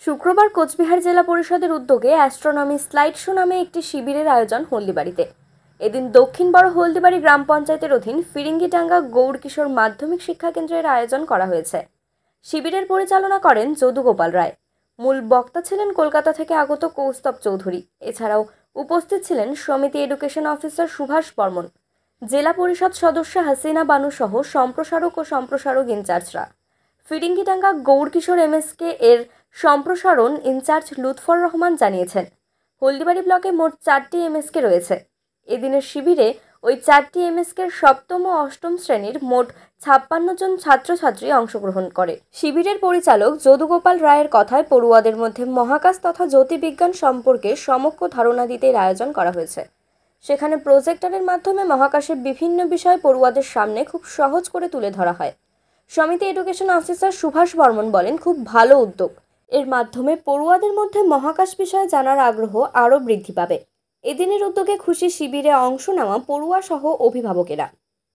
শুক্রবার কোচবিহার জেলা পরিষদের উদ্যোগে অ্যাস্ট্রোনমি স্লাইড শো নামে একটি শিবিরের আয়োজন হলদিবাড়িতে। এদিন দক্ষিণ বড় হলদিবাড়ি গ্রাম পঞ্চায়েতের অধীন ফিরিঙ্গিটাঙ্গা গৌড়কিশোর মাধ্যমিক শিক্ষা কেন্দ্রের আয়োজন করা হয়েছে। শিবিরের পরিচালনা করেন যদুগোপাল রায়। মূল বক্তা ছিলেন কলকাতা থেকে আগত কৌস্তব চৌধুরী। এছাড়াও উপস্থিত ছিলেন সমিতি এডুকেশন অফিসার সুভাষ বর্মন, জেলা পরিষদ সদস্য হাসিনা বানু সহ সম্প্রসারক ও সম্প্রসারক ইনচার্জরা। ফিরিঙ্গিটাঙ্গা গৌড়কিশোর এমএসকে এর সম্প্রসারণ ইনচার্জ লুৎফর রহমান জানিয়েছেন, হলদিবাড়ি ব্লকে মোট 4টি এমএসকে রয়েছে। এদিনের শিবিরে ওই 4টি এমএসকের সপ্তম ও অষ্টম শ্রেণীর মোট 56 জন ছাত্রছাত্রী অংশগ্রহণ করে। শিবিরের পরিচালক যদুগোপাল রায়ের কথায় পড়ুয়াদের মধ্যে মহাকাশ তথা জ্যোতির্বিজ্ঞান সম্পর্কে সমগ্র ধারণা দিতে আয়োজন করা হয়েছে। সেখানে প্রজেক্টরের মাধ্যমে মহাকাশের বিভিন্ন বিষয় পড়ুয়াদের সামনে খুব সহজ করে তুলে ধরা হয়। সমিতি এডুকেশন অফিসার সুভাষ বর্মন বলেন, খুব ভালো উদ্যোগ। এর মাধ্যমে পড়ুয়াদের মধ্যে মহাকাশ বিষয়ে জানার আগ্রহ আরও বৃদ্ধি পাবে। এদিনের উদ্যোগে খুশি শিবিরে অংশ নেওয়া পড়ুয়া সহ অভিভাবকেরা।